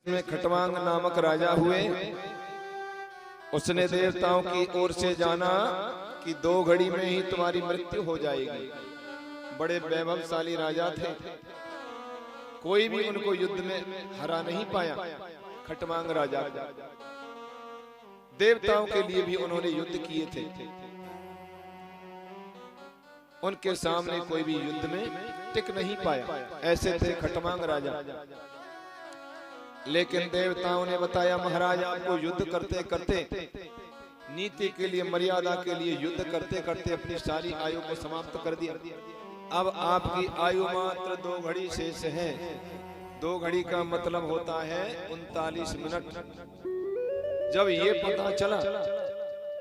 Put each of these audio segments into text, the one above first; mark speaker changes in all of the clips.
Speaker 1: में खटवांग नामक राजा हुए। उसने देवताओं की ओर से जाना कि 2 घड़ी में ही तुम्हारी मृत्यु हो जाएगी। बड़े वैभवशाली राजा थे, कोई भी उनको युद्ध में हरा नहीं पाया। खटवांग राजा को देवताओं के लिए भी उन्होंने युद्ध किए थे, उनके सामने कोई भी युद्ध में टिक नहीं पाया। ऐसे थे खटवांग राजा। लेकिन देवताओं ने बताया, महाराज आपको युद्ध करते करते, नीति के लिए, मर्यादा के लिए युद्ध करते करते अपनी सारी आयु को समाप्त कर दिया। अब आपकी आयु मात्र 2 घड़ी शेष है। 2 घड़ी का मतलब होता है 39 मिनट। जब ये पता चला,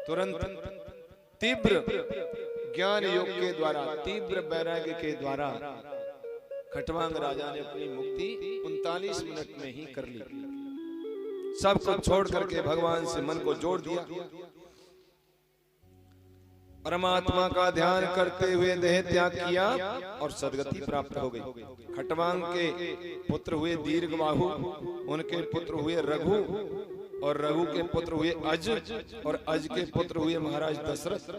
Speaker 1: तुरंत तीव्र ज्ञान योग के द्वारा, तीव्र वैराग्य के द्वारा खटवांग राजा ने अपनी मुक्ति 39 मिनट में ही कर ली। सब कुछ छोड़ करके भगवान से मन को जोड़ दिया। परमात्मा का ध्यान करते हुए देह त्याग किया और सद्गति प्राप्त हो गई। खटवांग के पुत्र हुए दीर्घबाहु, उनके पुत्र हुए रघु, और रघु के पुत्र हुए अज, और अज के पुत्र हुए महाराज दशरथ।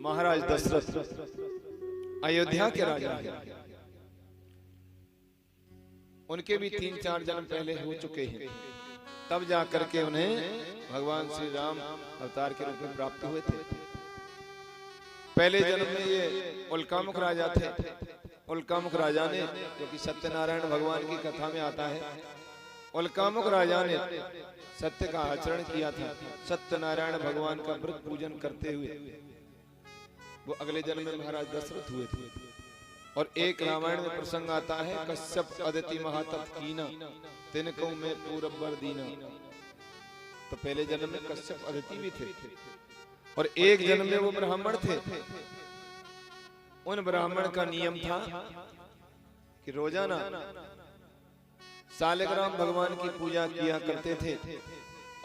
Speaker 1: महाराज दशरथ अयोध्या के राजा हैं। उनके भी 3-4 जन्म पहले हो चुके हैं, तब जाकर के उन्हें भगवान श्री राम अवतार के रूप में प्राप्त हुए थे। पहले जन्म में ये उल्कामुख राजा थे। उल्कामुख राजा ने, जो कि सत्यनारायण भगवान की कथा में आता है, उल्कामुख राजा ने सत्य का आचरण किया था। सत्यनारायण भगवान का व्रत पूजन करते हुए वो अगले जन्म में महाराज दशरथ हुए थे। और एक रामायण में प्रसंग आता है, कश्यप अदिति महातप कीना, तिनको में पूरब वर दीना। तो पहले जन्म में कश्यप अदिति भी थे, और एक जन्म में वो ब्राह्मण थे। उन ब्राह्मण का नियम था कि रोजाना सालिग्राम भगवान की पूजा किया करते थे,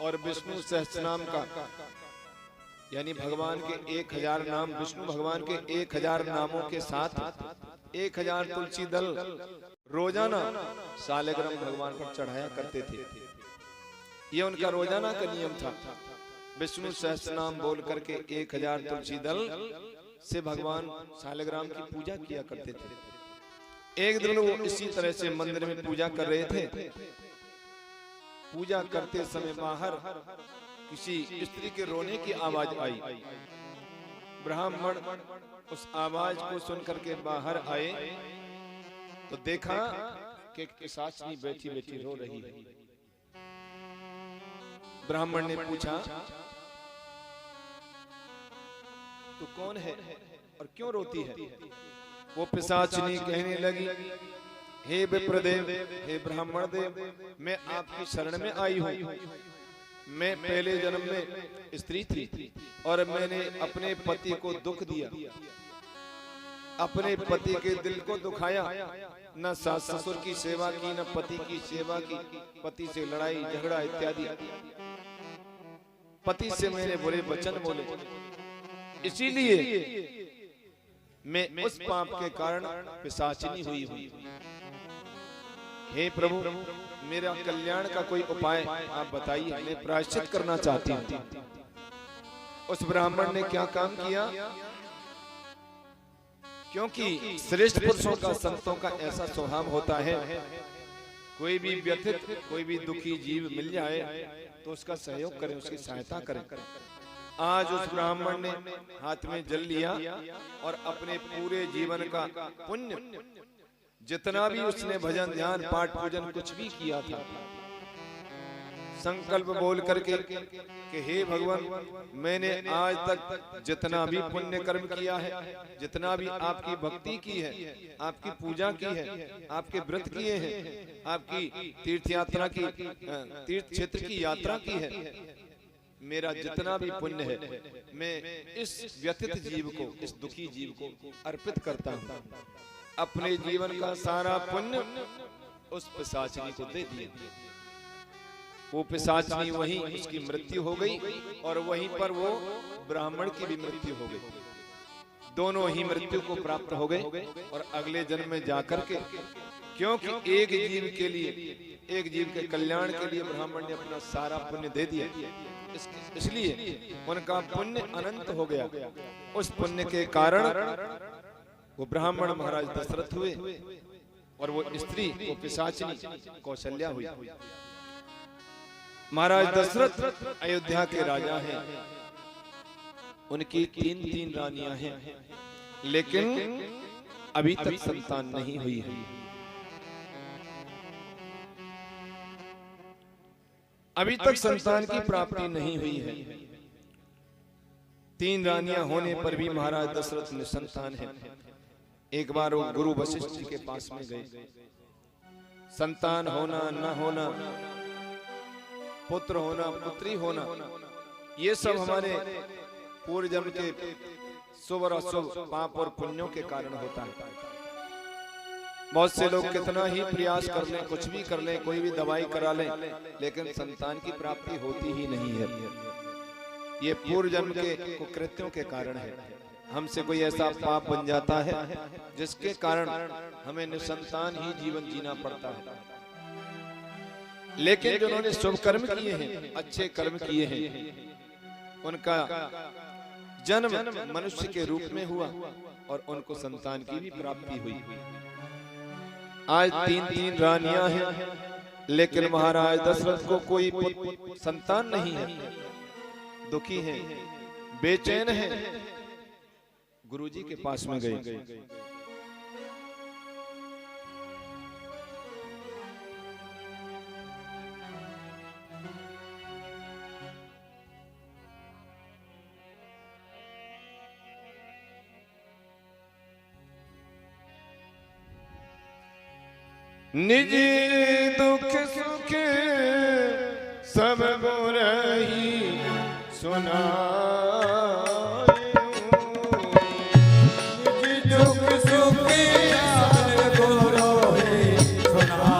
Speaker 1: और विष्णु सहस्त्रनाम का, यानी भगवान के 1000 नाम, विष्णु भगवान के 1000 नामों के साथ 1000 तुलसी दल रोजाना सालिग्राम भगवान पर चढ़ाया करते थे। ये उनका रोजाना का नियम था। विष्णु सहस्त्रनाम बोल करके 1000 तुलसी दल से भगवान सालिग्राम की पूजा किया करते थे। एक दिन वो इसी तरह से मंदिर में पूजा कर रहे थे। पूजा करते समय बाहर किसी स्त्री के रोने की आवाज आई। ब्राह्मण उस आवाज को सुनकर के बाहर आए तो देखा कि एक पिशाचनी बैठी बैठी रो रही है। ब्राह्मण ने पूछा, तू कौन है और क्यों रोती है? वो पिशाचनी कहने लगी, हे विप्रदेव, हे ब्राह्मण देव, मैं आपकी शरण में आई हूँ। मैं पहले जन्म में स्त्री थी और मैंने अपने पति को दुख दिया, अपने पति के दिल को दुखाया। न सास ससुर की सेवा की, न पति की सेवा की, पति से लड़ाई झगड़ा इत्यादि, पति से मैंने बुरे वचन बोले। इसीलिए मैं उस पाप के कारण पिशाचिनी हुई हूँ। हे प्रभु, मेरा कल्याण का कोई उपाय आप बताइए, मैं प्रायश्चित करना चाहती हूँ। उस ब्राह्मण ने क्या काम किया? क्योंकि श्रेष्ठ पुरुषों का, संतों का ऐसा स्वभाव होता है, कोई भी व्यथित, कोई भी दुखी जीव मिल जाए तो उसका सहयोग करें, उसकी सहायता करें। आज उस ब्राह्मण ने हाथ में जल लिया और अपने पूरे जीवन का पुण्य, जितना भी उसने भजन ध्यान पाठ पूजन कुछ भी किया था, संकल्प बोल करके कि हे भगवान, मैंने आज तक जितना भी पुण्य कर्म किया है, जितना भी आपकी भक्ति की है, आपकी पूजा की है, आपके व्रत किए हैं, आपकी तीर्थ यात्रा की, तीर्थ क्षेत्र की यात्रा की है, मेरा जितना भी पुण्य है, मैं इस व्यथित जीव को, इस दुखी जीव को अर्पित करता हूँ। अपने जीवन का सारा पुण्य उस पिशाचिनी को दे दिया। वो पिशाचिनी वहीं उसकी मृत्यु हो गई और वहीं पर वो ब्राह्मण की भी मृत्यु हो गई। दोनों ही मृत्यु को प्राप्त हो गए और अगले जन्म में जाकर के, क्योंकि एक जीव के लिए एक जीव के कल्याण के लिए ब्राह्मण ने अपना सारा पुण्य दे दिया, इसलिए उनका पुण्य अनंत हो गया। उस पुण्य के कारण वो ब्राह्मण महाराज दशरथ हुए और वो स्त्री वो पिशाचिनी कौशल्या हुई। महाराज दशरथ अयोध्या के राजा हैं, उनकी 3 रानियां हैं, लेकिन अभी तक संतान नहीं हुई है। अभी तक संतान की प्राप्ति नहीं हुई है। 3 रानियां होने पर भी महाराज दशरथ ने संतान है। एक बार वो गुरु वशिष्ठ जी के पास में गए। संतान होना न होना, पुत्र होना पुत्री होना, ये सब हमारे पूर्व जन्म के शुभ और अशुभ पाप और पुण्यों के कारण होता है। बहुत से लोग कितना ही प्रयास कर लें, कुछ भी कर लें, कोई भी दवाई करा लें, लेकिन संतान की प्राप्ति होती ही नहीं है। ये पूर्व जन्म के कुकृत्यों के कारण है। हमसे कोई ऐसा पाप बन जाता है जिसके कारण हमें निसंतान ही जीवन जीना पड़ता है। लेकिन जिन्होंने शुभ कर्म किए हैं, अच्छे कर्म किए हैं, उनका जन्म मनुष्य के रूप में हुआ और उनको संतान की भी प्राप्ति हुई। आज 3 रानियां हैं, लेकिन महाराज दशरथ को कोई संतान नहीं है। दुखी हैं, बेचैन हैं। गुरुजी के पास में गए। निजी दुख सुख सब बुराई सुना,
Speaker 2: दुख सुख सब बुराई सुना,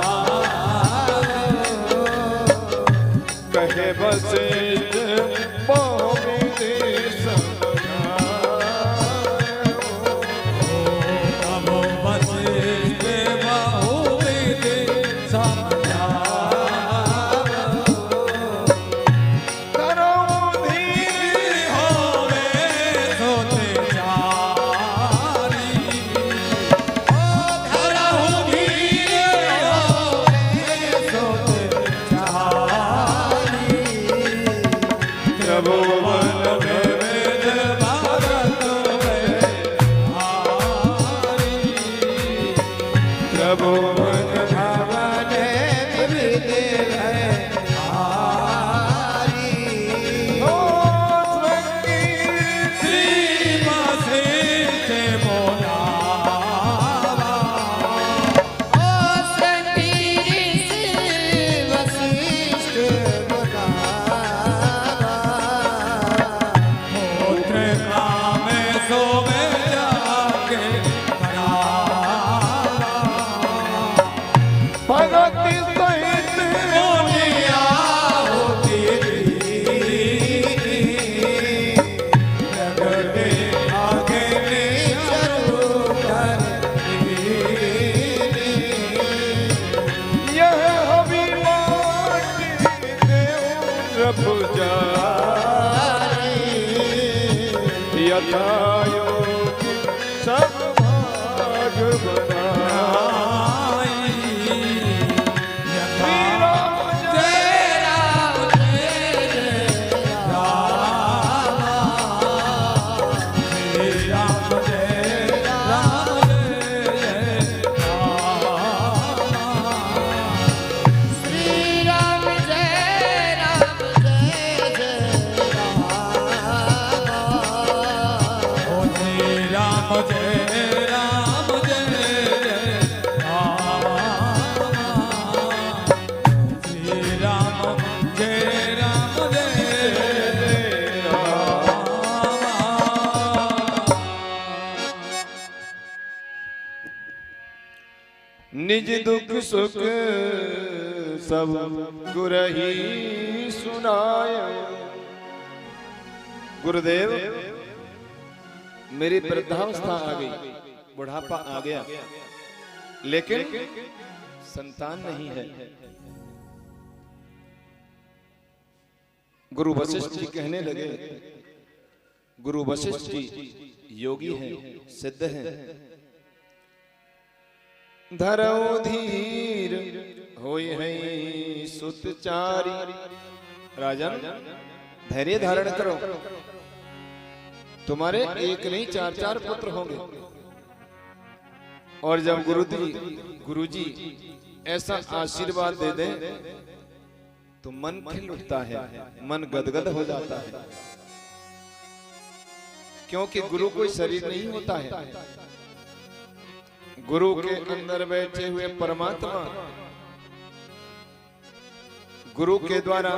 Speaker 1: कहे वशिष्ठ सब भाग बनाई। निज दुख सुख सब गुरही सुनाय। गुरुदेव, मेरी वृद्धावस्था आ गई, बुढ़ापा आ गया, लेकिन संतान नहीं है। गुरु वशिष्ठ जी कहने लगे, गुरु वशिष्ठ जी योगी हैं, सिद्ध हैं। धरऊ धीर होय है सुतचारी। राजन धैर्य धारण करो, तुम्हारे एक नहीं 4-4 पुत्र होंगे। और जब गुरुजी ऐसा आशीर्वाद दे दें तो मन खिल उठता है, मन गदगद हो जाता है, क्योंकि गुरु कोई शरीर नहीं होता है। गुरु के अंदर बैठे हुए परमात्मा गुरु के द्वारा,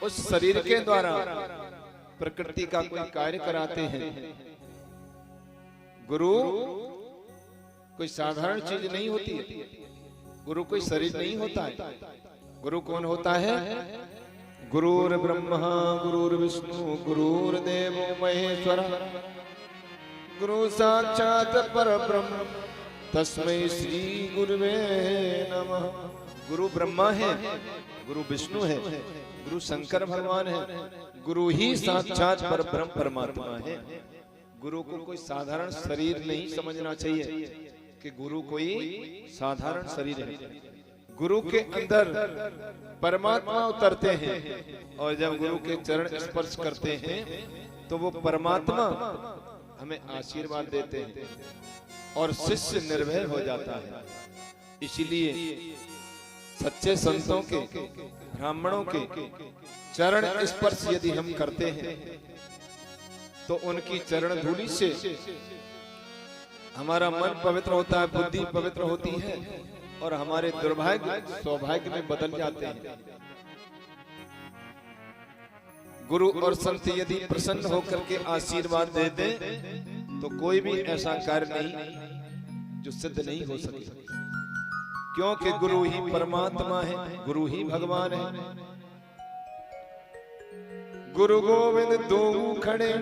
Speaker 1: उस शरीर के द्वारा प्रकृति का कोई कार्य कराते हैं। गुरु कोई साधारण चीज नहीं होती है, गुरु कोई शरीर नहीं होता है। गुरु कौन होता है? गुरुर् ब्रह्मा गुरुर्विष्णु गुरुर्देवो महेश्वर, गुरु साक्षात परब्रह्म तस्मै श्री गुरुवे नमः। गुरु ब्रह्मा है, गुरु विष्णु है, गुरु शंकर भगवान है, गुरु ही साक्षात परब्रह्म परमात्मा है। गुरु को कोई साधारण शरीर नहीं समझना चाहिए कि गुरु कोई साधारण शरीर है। गुरु के अंदर परमात्मा उतरते हैं और जब गुरु के चरण स्पर्श करते हैं तो वो परमात्मा हमें आशीर्वाद देते हैं और शिष्य निर्भय हो जाता है। इसीलिए सच्चे संतों के, ब्राह्मणों के चरण स्पर्श यदि हम करते हैं तो उनकी चरण धूलि से हमारा मन पवित्र होता है, बुद्धि पवित्र होती है और हमारे दुर्भाग्य सौभाग्य में बदल जाते हैं। गुरु और संत यदि प्रसन्न होकर के आशीर्वाद दे दें तो कोई भी ऐसा कार्य नहीं जो सिद्ध नहीं हो सके, क्योंकि गुरु ही परमात्मा है, गुरु ही भगवान है। गुरु गोविंद दो खड़े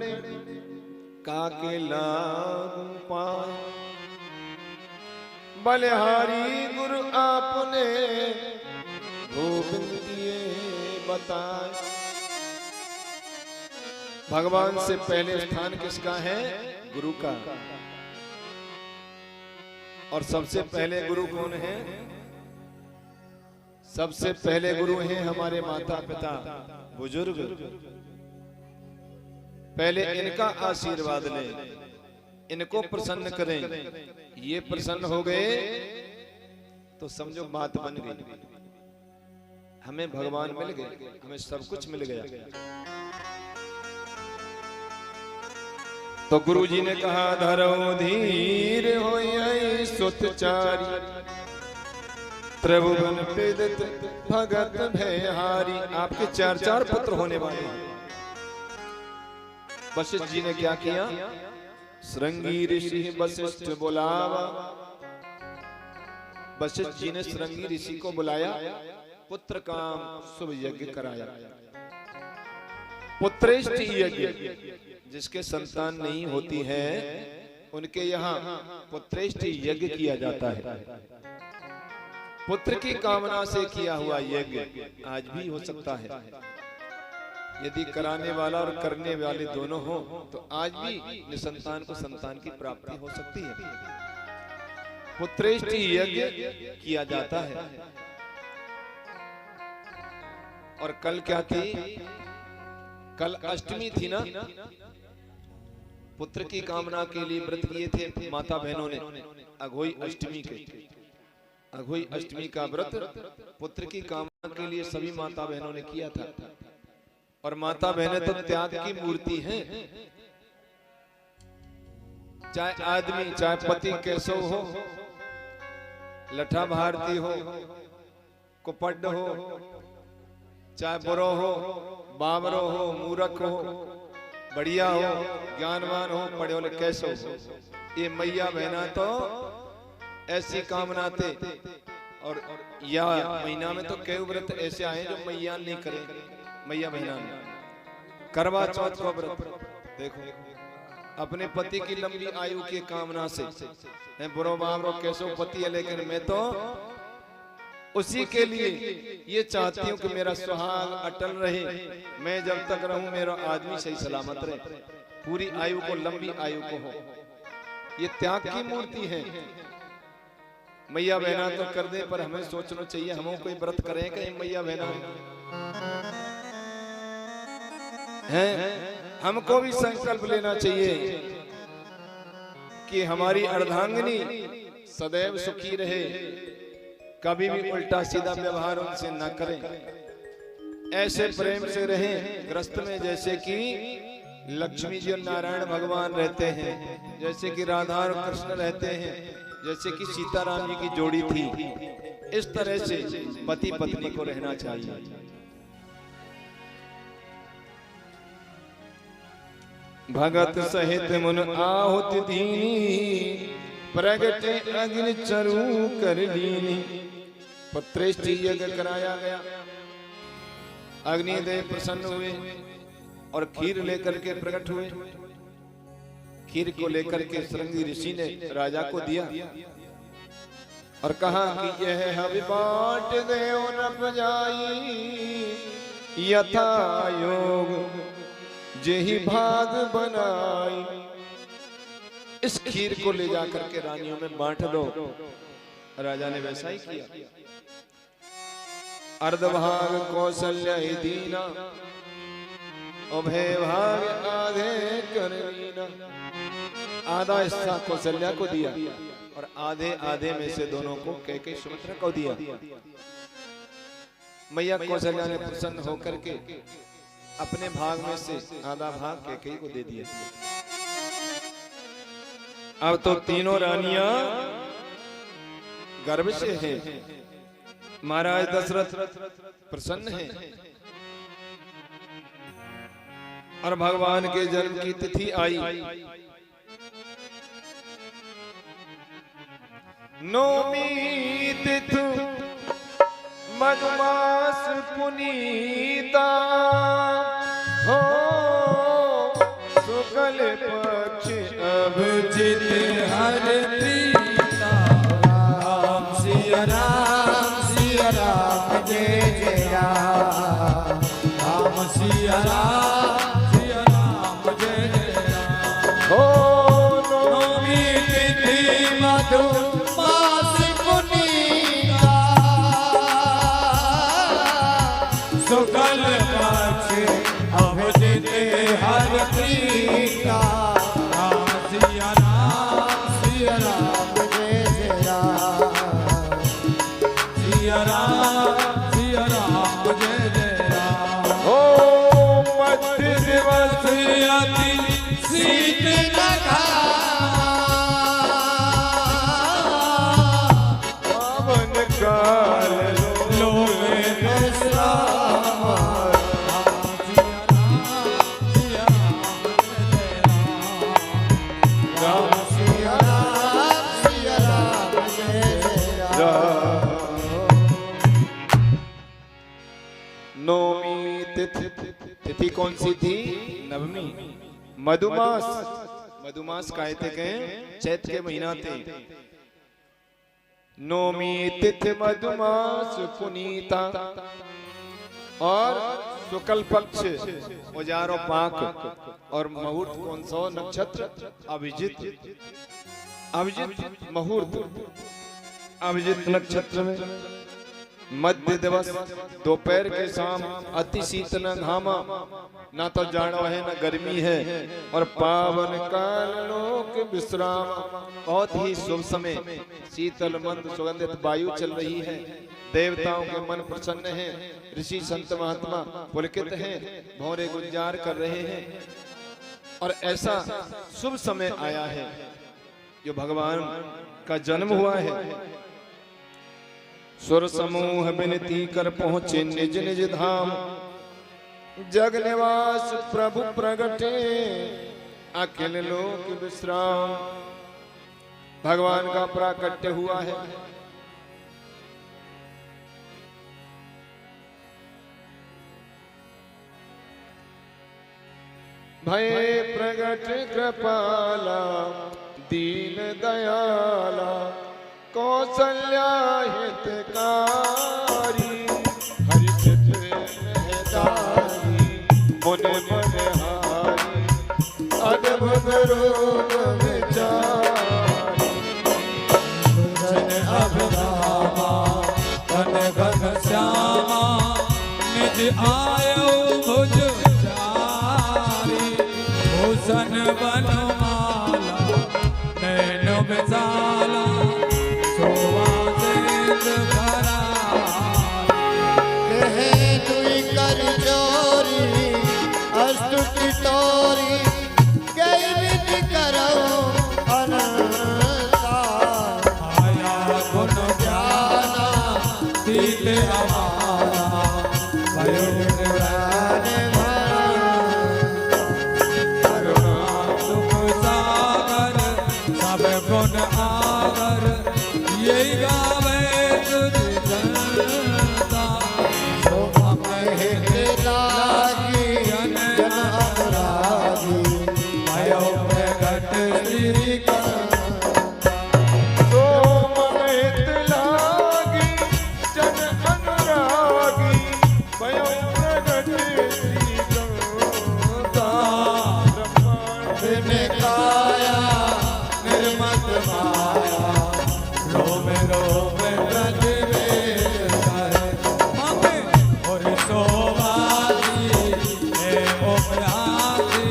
Speaker 1: काके लागू पाए, बलिहारी गुरु आपने गोविंद दिए बताए। भगवान से पहले स्थान किसका है? गुरु का। और सबसे पहले गुरु कौन है? सबसे पहले गुरु हैं हमारे माता पिता बुजुर्ग। पहले इनका आशीर्वाद लें, इनको प्रसन्न करें। ये प्रसन्न हो गए तो समझो बात बन गई, हमें भगवान मिल गए, हमें सब कुछ मिल गया। तो गुरु जी ने कहा धरो धीर होय सुतचारी, त्रिभुवन पीड़ित भगत भयहारी। आपके 4-4 पुत्र होने वाले हैं। वशिष्ठ जी ने क्या किया? श्रृंगी ऋषि वशिष्ठ बुलावा। वशिष्ठ जी ने श्रृंगी ऋषि को बुलाया, पुत्र काम शुभ यज्ञ कराया। पुत्रेष्ठ यज्ञ, जिसके संतान नहीं होती है उनके यहाँ पुत्रेष्ठ यज्ञ किया जाता है। पुत्र की कामना से किया हुआ यज्ञ आज भी हो सकता है। यदि कराने वाला और करने वाले दोनों हो तो आज भी निसंतान को संतान की प्राप्ति हो सकती है। पुत्रेष्ठ यज्ञ किया जाता है। और कल क्या थी? कल अष्टमी थी ना। पुत्र की कामना के लिए व्रत किए थे माता बहनों ने अघोई अष्टमी के। अघोई अष्टमी का व्रत पुत्र की कामना के लिए सभी माता बहनों ने किया था। और माता बहनें तो त्याग की मूर्ति हैं। चाहे आदमी, चाहे पति कैसो हो, लठा भारती हो, कुपड हो, चाहे बुरो हो, बाबरो हो, मूर्ख हो, बढ़िया हो, ज्ञानवान हो, पढ़े हो, कैसो हो, ये मैया बहना तो ऐसी कामना थे। और या महीना में तो कई व्रत ऐसे आए जो मैया नहीं करे। मैया बहना करवा चौथ का व्रत देखो, अपने पति की लंबी आयु की कामना से। बुरो बाबरो कैसो पति है, लेकिन मैं तो उसी के लिए ये चाहती हूँ कि मेरा सुहाग अटल रहे, मैं जब तक रहूं मेरा आदमी सही सलामत रहे, पूरी आयु को लंबी आयु को हो। ये त्याग की मूर्ति है। मैया बहना तो कर दे, पर हमें सोचना चाहिए हम कोई व्रत करें कहीं मैया बहना है। हमको भी संकल्प लेना चाहिए कि हमारी अर्धांगिनी सदैव सुखी रहे, कभी भी उल्टा सीधा व्यवहार उनसे न करें, ऐसे प्रेम से रहें ग्रस्त में, जैसे कि लक्ष्मी जी और नारायण भगवान रहते हैं, जैसे कि राधा और कृष्ण रहते हैं, जैसे कि सीताराम जी की जोड़ी थी। इस तरह से पति पत्नी को रहना चाहिए। भगत सहित मुन आहुति दीनी, प्रगटे अग्नि चरु कर लीनी। पत्रेष्टि यज्ञ कराया गया, अग्निदेव प्रसन्न हुए और खीर लेकर के प्रकट हुए। खीर को लेकर के श्रृंगी ऋषि ने राजा को दिया और कहा कि यह हवि बाँट देओ न बजाई, यथा योग जेहि भाग बनाई। इस खीर को ले जाकर के रानियों में बांट दो। राजा ने वैसा ही किया। अर्धभाग कौशल्या दीना, उभय भाग आधे कर लीना। आधा हिस्सा कौशल्या को दिया और आधे आधे में से दोनों को कैकेयी सुमित्रा को दिया। मैया कौशल्या ने प्रसन्न होकर के अपने भाग में से आधा भाग कैकेयी को दे दिया। अब तो तीनों रानियां गर्व से हैं। महाराज दशरथ प्रसन्न हैं और भगवान के जन्म की तिथि आई। नौमी तिथि मधुमास पुनीता, हो शुक्ल पक्ष
Speaker 2: अब जित हर प्रीता। राम सिया राम सिया राम जय जय राम। राम सिया राम जय जय राम।
Speaker 1: हो
Speaker 2: नौमी तिथि मधुमास पुनीता, शुक्ल पक्ष अब जित हर प्रीता। राम सिया राम जय जय राम। सिया राम जय जय राम।
Speaker 1: हो मध्य दिवस
Speaker 2: अति शीत लगा,
Speaker 1: पावन काल
Speaker 2: लोगे विश्राम। राम सिया राम जय जय राम।
Speaker 1: नौमी तिथि, तिथि कौन सी थी? नवमी। मधुमास, मधुमास कहते गए चैत के महीना थे। नौमी तिथि मधुमास पुनीता, और शुक्ल पक्ष उजारो पाक, और मुहूर्त कौन सा नक्षत्र? अभिजित। अभिजित मुहूर्त, अभिजित नक्षत्र में मध्य दिवस दोपहर के शाम, अति शीतल घामा, ना तो जाड़ो है ना गर्मी है, और पावन काल लोक विश्राम। बहुत ही शुभ समय, शीतल मंद सुगंधित वायु चल रही है। देवताओं के मन प्रसन्न हैं, ऋषि संत महात्मा पुलकित हैं, भौरे गुंजार कर रहे हैं। और ऐसा शुभ समय आया है जो भगवान का जन्म हुआ है। सुर समूह विनती कर पहुंचे निज निज धाम, जग निवास प्रभु प्रगटे अखिल लोक विश्राम। भगवान का प्राकट्य हुआ है। भय प्रगट कृपाला दीन दयाला, को कौशल्या हितकारी हर्षित मेहदारी मुनि मनहारी अद्भुत रूप विचारी
Speaker 2: जन अभिरामा घन घन श्यामा निज आयो भुज चारी भूषण बनमाला नैन विशाला शोभा सेत भरारी
Speaker 3: कहे दुई कर चोरी अस्तुति तोरी कई विधि करो अनंता
Speaker 2: आया गुण ज्ञाना तीत हमारा भयो निरान करुणा सुख सागर सब गुण आगर यही गावे तुझ जनता शोभा
Speaker 3: हित लागी जन अनुरागी
Speaker 2: भयो प्रगट श्रीकांत
Speaker 1: सोमहित लागी जन अनुरागी भयो प्रगट श्रीकांता
Speaker 3: बिन काया
Speaker 2: निर्मत माया रोम रोम रज में करे मामे और शोभाजी हे ओपराजी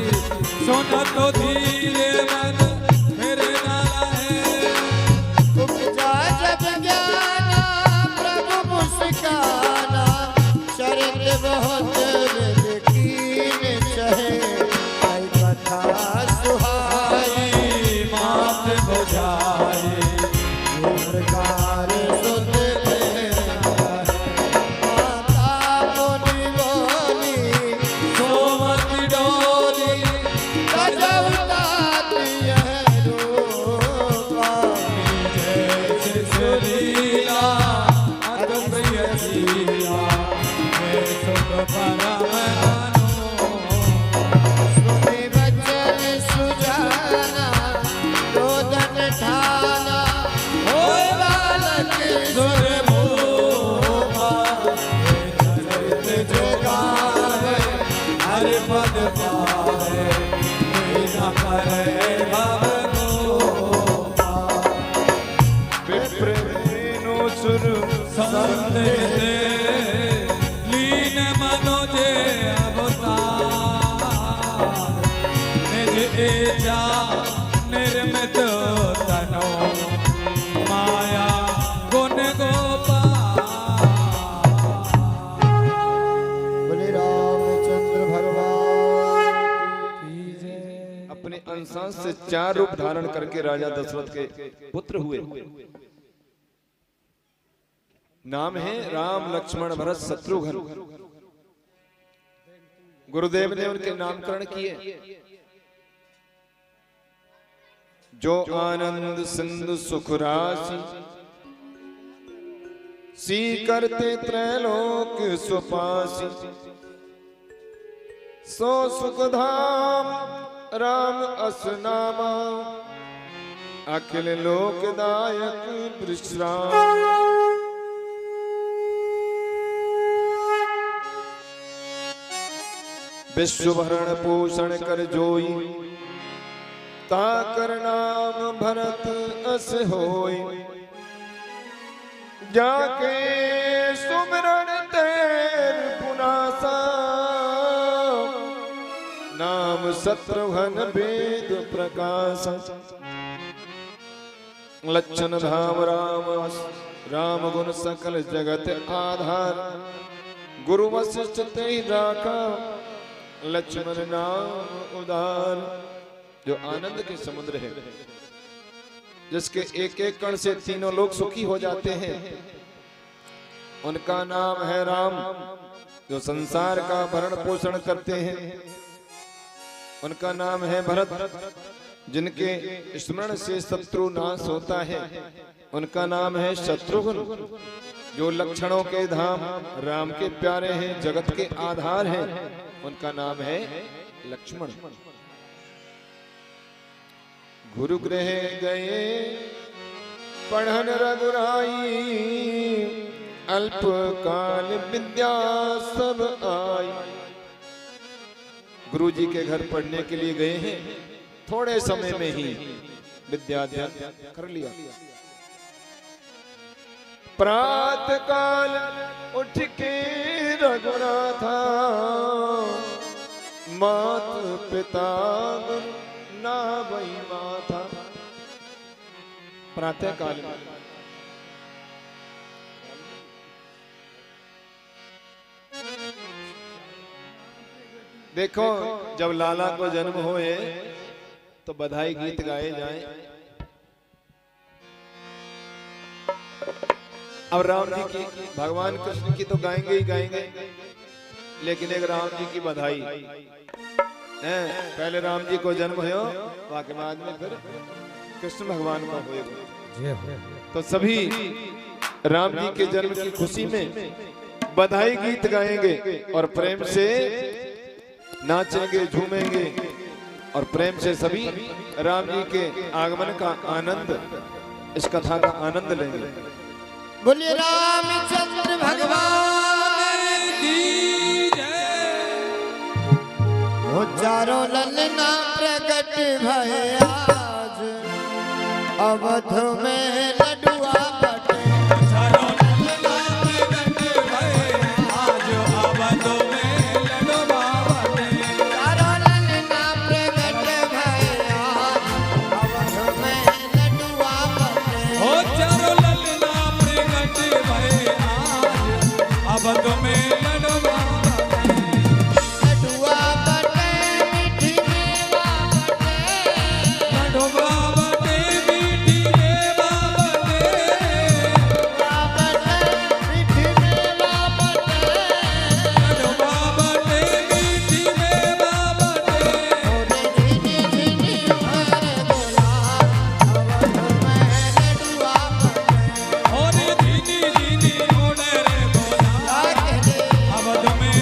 Speaker 2: सुन तो धीरे मन मेरे नाला है
Speaker 3: उपजा जब ज्ञाना प्रभु मुस्काना चरित बहुत विलकीन चहे आई कथा सुहाई
Speaker 2: मात बुझाई
Speaker 3: प्रकार सुत माता मुनि बोली
Speaker 2: सोमत डोली
Speaker 3: सजवतात यह रूपा
Speaker 2: जैसे सुरीला अत प्रिय जीला मैं सुख परम
Speaker 3: सुनि बचन सुजाना रोदन ठाना होय बालक सुर
Speaker 2: मोहा चरित जगावे हरि पद पावे मीना करे भव गोपा
Speaker 1: विप्रेनु सुर
Speaker 2: संदेते लीन मनोजे अवतार निज एजा निर्मित तनो माया गुण गोपाल
Speaker 3: बोले रामचंद्र भगवान
Speaker 1: अपने अंशांश से 4 रूप धारण करके राजा दशरथ के पुत्र हुए। नाम है राम लक्ष्मण भरत शत्रुघ्न। गुरुदेव ने उनके नामकरण किए। जो आनंद सिंधु सुख राशि सी करते त्रैलोक सुपासी सो सुख धाम राम असनामा अखिल लोकदायक विश्राम। विश्व भरण पोषण कर जोई ताकर नाम भरत अस होई। जाके सुमिरन तेर पुनासा नाम शत्रुघ्न वेद प्रकाश। लक्षण धाम राम राम गुण सकल जगत आधार। गुरु वशिष्ठ ते राखा लक्ष्मण नाम उदार। जो आनंद के समुद्र है जिसके एक एक कण से तीनों लोग सुखी हो जाते हैं उनका नाम है राम। जो संसार का भरण पोषण करते हैं उनका नाम है भरत। जिनके स्मरण से शत्रु नाश होता है उनका नाम है शत्रुघ्न। जो लक्षणों के धाम राम के प्यारे हैं जगत के आधार हैं उनका नाम है लक्ष्मण। गुरु गृह गए पढ़न रघुराई अल्प काल विद्या सब आई। गुरु जी के घर पढ़ने के लिए गए हैं, थोड़े समय में ही विद्या अध्ययन कर लिया। प्रातः काल उठ के रघुनाथा मात पिता ना वही माथा। प्रातः काल में देखो, जब लाला को जन्म होए तो बधाई गीत गाए जाएं। अब राम जी की, भगवान कृष्ण की तो गाएंगे ही गाएंगे, लेकिन एक राम जी की बधाई है। पहले राम जी को जन्म हो, वाके बाद में फिर कृष्ण भगवान का होएगा। तो सभी राम जी के जन्म की खुशी में बधाई गीत गाएंगे और प्रेम से नाचेंगे, झूमेंगे और प्रेम से सभी राम जी के आगमन का आनंद, इस कथा का आनंद लेंगे।
Speaker 3: बोलिए रामचंद्र भगवान
Speaker 2: की जय।
Speaker 3: वो चारों ललना प्रकट भय आज अवध में लडुआ बटे।
Speaker 2: चारों ललना प्रकट भय आज अवध में लडुआ बटे।
Speaker 3: चारों ललना प्रकट भय आज अवध में लडुआ बटे।
Speaker 2: ओ चारों ललना प्रकट भय आज अवध में लडुआ बटे।
Speaker 3: लडुआ बटे मीठी मेवा बटे।
Speaker 2: लडुआ बटे मीठी मेवा बटे।
Speaker 3: लडुआ बटे मीठी मेवा बटे।
Speaker 2: लडुआ बटे मीठी मेवा बटे।
Speaker 3: ओरे धीनी धीनी भर गुलाब अवध में लडुआ बटे।
Speaker 2: और धीनी धीनी मोड़े रे बोला
Speaker 3: लागे रे
Speaker 2: अवध में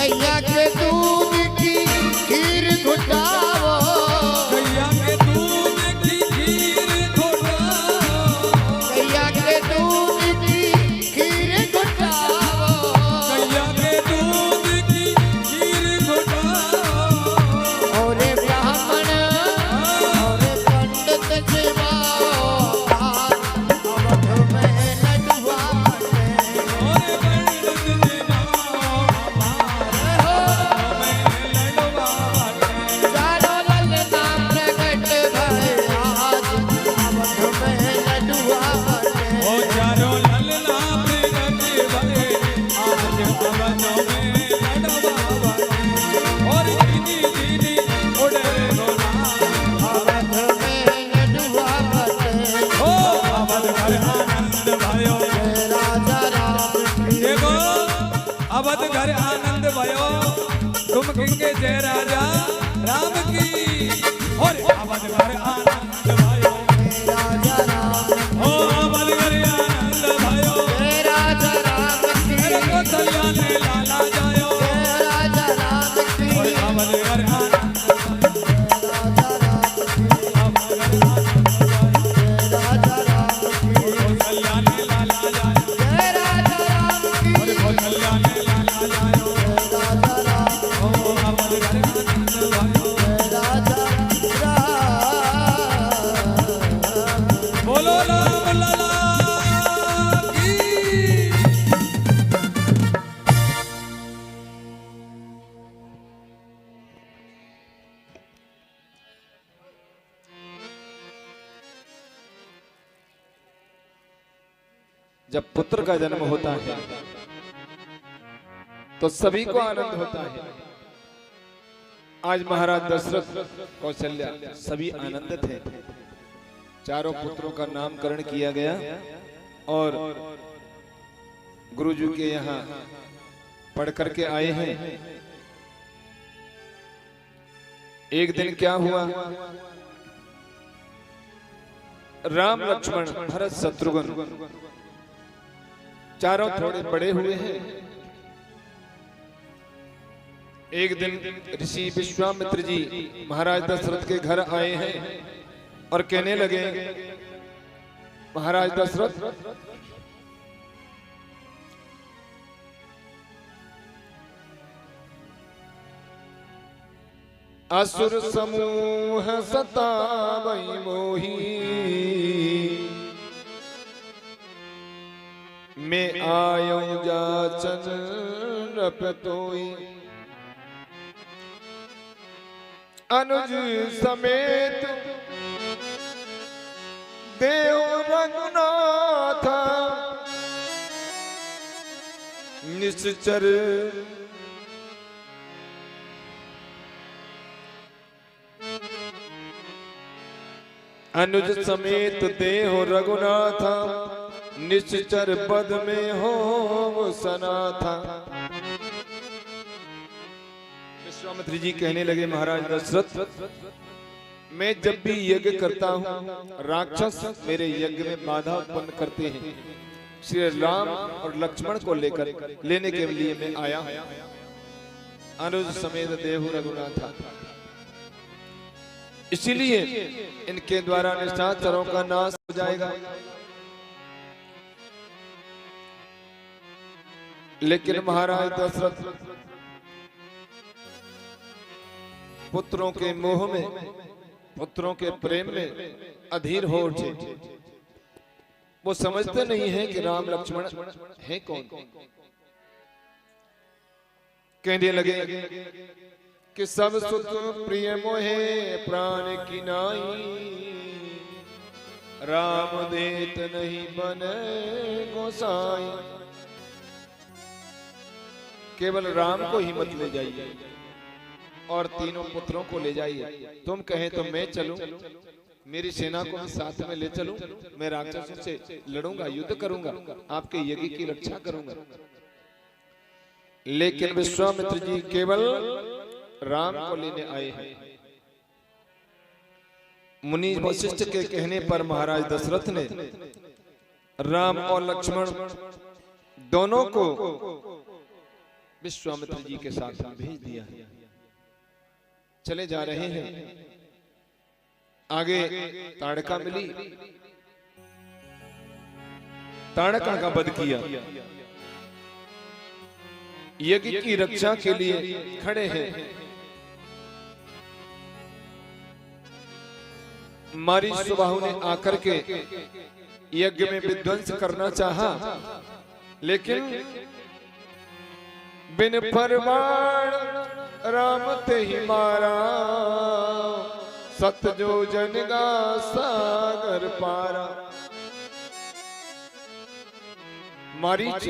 Speaker 3: गैया के दूध की खीर घुटाओ
Speaker 2: गैया के दूध की खीर घोटाओ
Speaker 3: गैया के दूध की खीर घुटाओ
Speaker 2: गैया के दूध की खीर घोटाओ
Speaker 3: और ब्राह्मण और पंडित जिवाओ अवध में लडुआ बटे
Speaker 2: और पंडित जी नाम हमारे लड़वा बाटे
Speaker 3: चारों ललना प्रगट भय आज अवध में लडुआ बटे
Speaker 2: ओ चारों ललना प्रगट भये आज अवध में लड़वा बाटे और दीदी दीदी उड़े रोना
Speaker 3: अवध में लडुआ बटे
Speaker 2: ओ अवध घर आनंद भयो
Speaker 3: राजा राम की
Speaker 2: देखो अवध घर आनंद भयो तुम किंगे जय राजा राम की और अवध घर आनंद भयो
Speaker 3: राजा राम
Speaker 2: ओ अवध घर आनंद भयो
Speaker 3: राजा राम की
Speaker 2: मेरे को सलिया ने लाला जायो
Speaker 3: राजा राम की
Speaker 2: और अवध घर आनंद
Speaker 3: राजा राम की
Speaker 2: अवध घर आनंद भयो
Speaker 3: राजा राम की
Speaker 2: और सलिया ने लाला जायो
Speaker 3: जय राजा राम की
Speaker 2: और सलिया ने लाला जायो
Speaker 3: राजा राम
Speaker 2: ओ अवध घर आनंद भयो
Speaker 3: राजा राम
Speaker 2: बोलो राम लला की
Speaker 1: जब पुत्र का जन्म होता है तो सभी को आनंद होता है। आज महाराज दशरथ कौशल्या सभी आनंदित हैं। चारों पुत्रों का नामकरण किया गया और गुरुजी के यहाँ पढ़ करके आए हैं। एक दिन क्या हुआ, राम लक्ष्मण भरत शत्रुघ्न चारों थोड़े बड़े हुए हैं। एक दिन ऋषि विश्वामित्र जी महाराज दशरथ के घर आए हैं और कहने लगे, महाराज दशरथ असुर समूह सतावई मोही मैं आयो जाचन रपतोई अनुज समेत देव रघुनाथ निश्चर अनुज समेत देहो रघुनाथ निश्चर पद में हो सनाथा। विश्वामित्र जी कहने लगे, महाराज दशरथ मैं जब भी यज्ञ करता हूँ राक्षस मेरे यज्ञ में बाधा उत्पन्न करते हैं। श्री राम और लक्ष्मण को लेने के लिए मैं आया हूँ। अनुज समेत देहु रघुनाथा, इसीलिए इनके द्वारा निशाचरों का नाश हो जाएगा। लेकिन महाराज दशरथ पुत्रों के मोह में, पुत्रों के प्रेम में अधीर हो उठे। वो समझते नहीं है कि राम लक्ष्मण है कौन। कहने लगे कि सब सुत प्रिय मोहे प्राण की नाई, राम देत नहीं बने गोसाई। केवल राम को ही मत ले जाइए और तीनों पुत्रों को ले जाइए। तुम कहें तो मैं चलूं, मेरी सेना को भी साथ में ले चलूं, मैं राक्षसों से लड़ूंगा, युद्ध करूंगा, आपके यज्ञ की रक्षा करूंगा। लेकिन विश्वामित्र जी केवल राम को लेने आए हैं। मुनि वशिष्ठ के कहने पर महाराज दशरथ ने राम और लक्ष्मण दोनों को विश्वामित्र जी के साथ में भेज दिया। चले जा रहे हैं, आगे ताड़का मिली, ताड़का का वध किया। यज्ञ की रक्षा के लिए खड़े हैं। मारीच सुबाहु ने आकर के यज्ञ में विध्वंस करना चाहा, लेकिन बिन परवाण राम ते ही मारा, सत जो जनगा सागर पारा। मारीच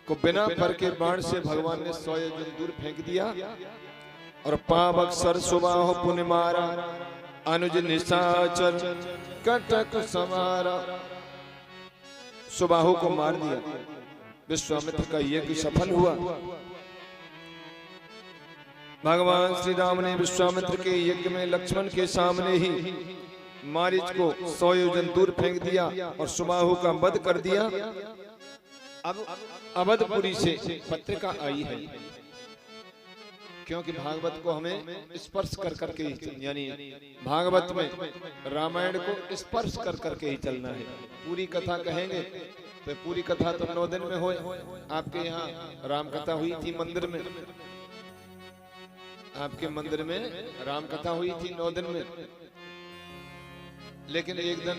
Speaker 1: को बिना पर के बाण से भगवान ने 100 योजन दूर फेंक दिया और पावक सर सुबाहु पुन मारा, अनुज निशाचर कटक समारा। सुबाहु को मार दिया। विश्वामित्र का यज्ञ सफल हुआ। भगवान श्री राम ने विश्वामित्र के यज्ञ में लक्ष्मण के सामने ही मारीच को 100 योजन दूर फेंक दिया और सुबाहु का वध कर दिया। अब अवधपुरी से पत्रिका आई है, क्योंकि भागवत को हमें स्पर्श कर करके ही, यानी भागवत में रामायण को स्पर्श कर करके ही चलना है। पूरी कथा कहेंगे तो पूरी कथा तो 9 दिन में होए। आपके यहाँ राम कथा हुई थी मंदिर में, आपके मंदिर में राम कथा हुई थी 9 दिन में, लेकिन एक दिन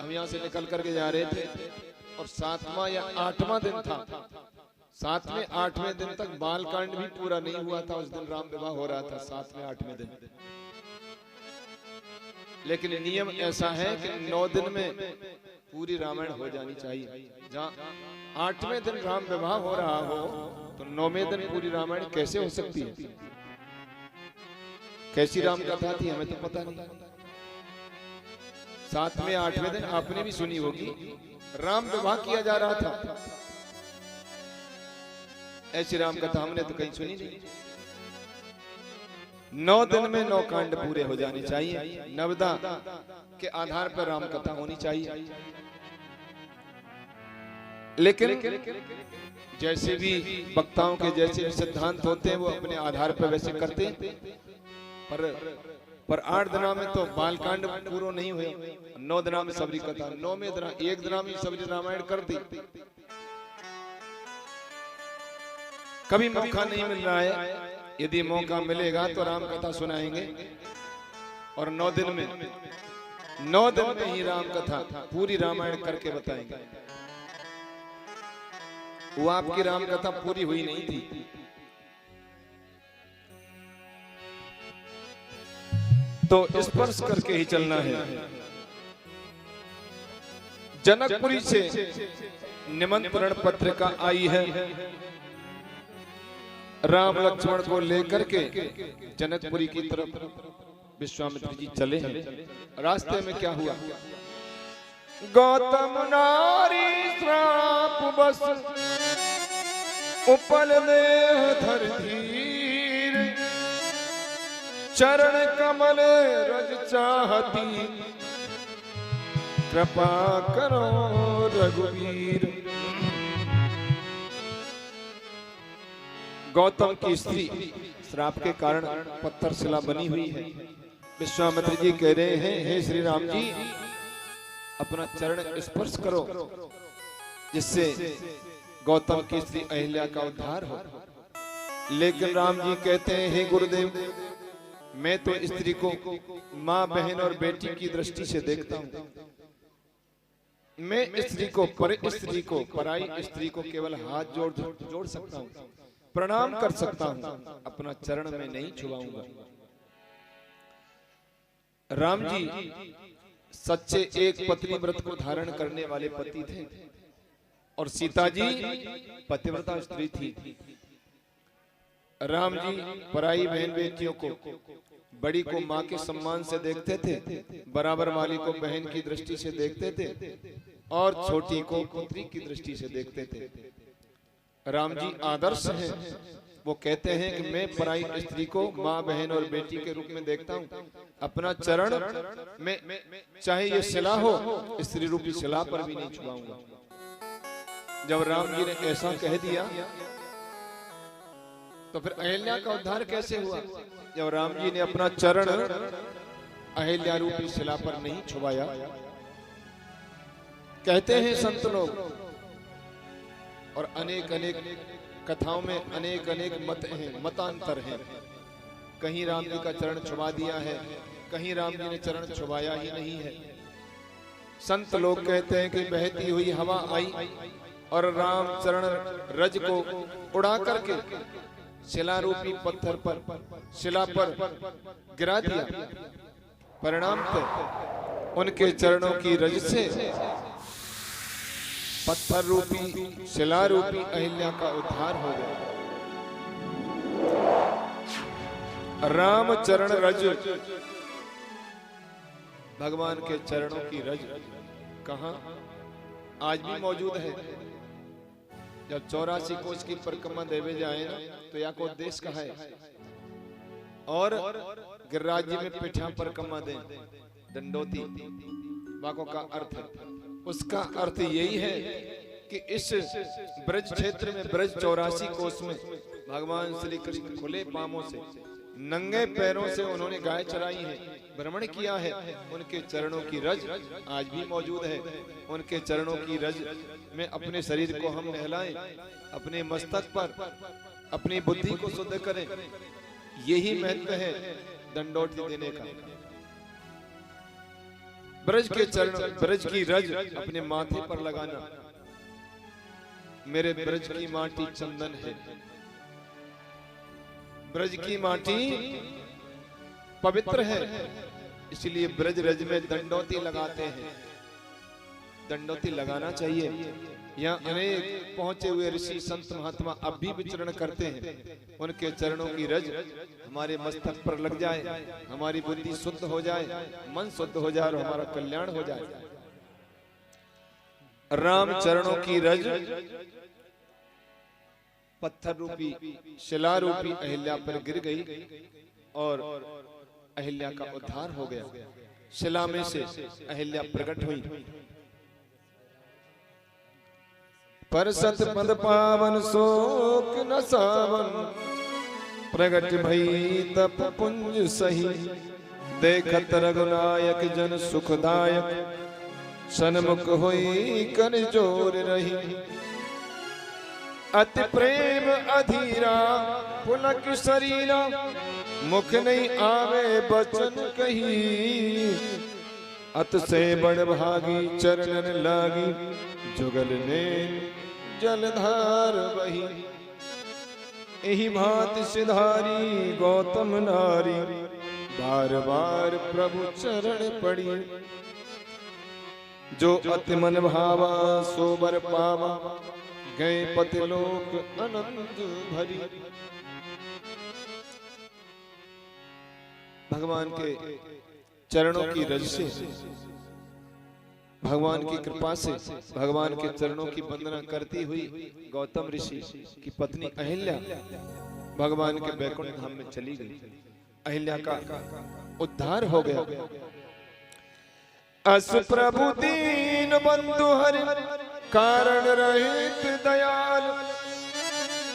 Speaker 1: हम यहाँ से निकल करके जा रहे थे और 7वां या 8वां दिन था। 7वें 8वें दिन तक बालकांड भी पूरा नहीं हुआ था। उस दिन राम विवाह हो रहा था 7वें 8वें दिन। लेकिन नियम ऐसा है कि 9 दिन में पूरी रामायण हो जानी चाहिए। जहाँ 8वें दिन राम विवाह हो रहा हो तो 9वें दिन पूरी रामायण कैसे हो सकती है? कैसी राम कथा थी हमें तो पता नहीं। 7वें 8वें दिन आपने भी सुनी होगी, राम विवाह किया जा रहा था। ऐसी राम कथा हमने तो कहीं सुनी नहीं। 9 दिन में 9 कांड पूरे हो जाने चाहिए। नवदा के आधार पर राम कथा होनी चाहिए। लेकिन जैसे भी वक्ताओं के जैसे भी सिद्धांत होते हैं वो अपने आधार पर वैसे करते हैं, पर 8 दिनों में तो बालकांड पूरा नहीं हुए। 9 दिनों में सबरी कथा, 9वें दिन 1 दिन में सबरी रामायण कर दी। कभी मौका नहीं मिल रहा है, यदि मौका मिलेगा तो राम कथा सुनाएंगे और 9 दिन में ही राम कथा पूरी रामायण करके बताएंगे। वो आपकी राम कथा पूरी हुई नहीं थी। तो स्पर्श करके ही चलना है। जनकपुरी से निमंत्रण पत्रिका आई है। राम लक्ष्मण को लेकर के जनकपुरी की तरफ विश्वामित्र जी चले हैं। रास्ते में क्या हुआ? गौतम नारी श्राप बस उपल देह धर धीर, चरण कमल रज चाहती, कृपा करो रघुवीर। गौतम की स्त्री श्राप के कारण पत्थर शिला बनी हुई है। विश्वामित्र जी कह रहे हैं, हे श्री राम जी, अपना चरण स्पर्श करो जिससे गौतम की स्त्री अहिल्या का उद्धार हो। लेकिन राम जी कहते हैं, हे गुरुदेव, मैं तो स्त्री को माँ, बहन और बेटी की दृष्टि से देखता हूँ। मैं स्त्री को पराई स्त्री को केवल हाथ जोड़ सकता हूँ, प्रणाम कर सकता हूँ, अपना चरण में नहीं छुआऊंगा। राम जी सच्चे एक पत्नी व्रत को धारण करने वाले पति थे और सीता जी पतिव्रता स्त्री थी। राम जी पराई बहन बेटियों को, बड़ी को माँ के सम्मान से देखते थे, बराबर वाली को बहन की दृष्टि से देखते थे और छोटी को पुत्री की दृष्टि से देखते थे। राम जी आदर्श हैं। वो कहते हैं कि मैं पराई स्त्री को माँ, बहन और बेटी के रूप में देखता हूँ। अपना चरण में चाहे ये शिला हो, स्त्री रूपी शिला पर भी नहीं छुआऊंगा। जब राम जी ने ऐसा कह दिया तो फिर अहिल्या का उद्धार कैसे हुआ? जब राम जी ने अपना चरण अहिल्या रूपी शिला पर नहीं छुपाया। कहते हैं संत लोग, और अनेक अनेक कथाओं में अनेक अनेक मत हैं, मतांतर हैं। कहीं राम जी का चरण छुपा दिया है, कहीं राम जी ने चरण छुपाया ही नहीं है। संत लोग कहते हैं कि बहती हुई हवा आई और राम चरण रज को उड़ा करके शिला रूपी पत्थर पर, शिला पर गिरा दिया। परिणाम पर उनके चरणों की रज से पत्थर रूपी, शिला रूपी अहिल्या का उद्धार हो गया। राम चरण रज, भगवान के चरणों की रज कहां? आज भी मौजूद है। जब 84 कोस की परिक्रमा देवे जाए ना, तो या को देश कहा है, और गिरिराज जी में पिठा परिक्रमा दें, दंडोती वाकों का अर्थ है। उसका अर्थ यही है कि इस ब्रज क्षेत्र में, ब्रज 84 कोस में भगवान श्री कृष्ण खुले पांवों से, नंगे पैरों से उन्होंने गाय चराई है, भ्रमण किया है। उनके चरणों की रज आज भी मौजूद है। उनके चरणों की रज में अपने शरीर को हम नहलाएं, अपने मस्तक पर अपनी बुद्धि को शुद्ध करें। यही महत्व है दंडोती देने का। ब्रज के चरण, ब्रज की रज अपने माथे पर लगाना। मेरे ब्रज की माटी चंदन है, ब्रज की माटी पवित्र है, इसलिए ब्रज रज में दंडोती लगाते हैं। दंडोती लगाना चाहिए। यहाँ अनेक पहुंचे हुए ऋषि संत महात्मा अब भी विचरण करते हैं। उनके चरणों की रज हमारे मस्तक पर लग जाए, हमारी बुद्धि शुद्ध हो जाए, मन शुद्ध हो जाए और हमारा कल्याण हो जाए। राम चरणों की रज पत्थर रूपी, शिला रूपी अहिल्या पर गिर गई और अहिल्या का उद्धार हो गया। शिला में से अहिल्या प्रकट हुई। पर सत पद पावन शोक न सावन, प्रगट भई तप पुंज सही। देखत रघुनायक जन सुखदायक, सन्मुख होई कर जोर रही। अति प्रेम अधीरा पुलक शरीरा, मुख नहीं आवे बचन कही। अत से बड़ भागी चरणन लागी, जुगल ने जलधार बही। एही भांति सिधारी गौतम नारी, बार बार प्रभु चरण पड़ी। जो अति मन भावा सो बर पावा, गए पतिलोक आनंद भरी। भगवान के चरणों की रज से, भगवान की कृपा से, भगवान के चरणों की वंदना करती हुई गौतम ऋषि की पत्नी अहिल्या भगवान के बैकुंठ धाम में चली गई। अहिल्या का उद्धार हो गया। अस प्रभु दीन बंधु हरि, कारण रहित दयाल।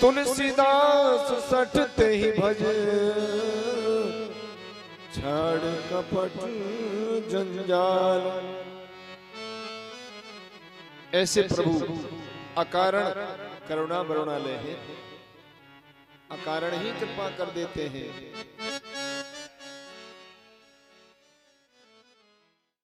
Speaker 1: तुलसीदास सठते ही भज, छाड़ कपट जंजाल। ऐसे प्रभु अकारण करुणा बरुणालय हैं, अकारण ही कृपा कर देते हैं।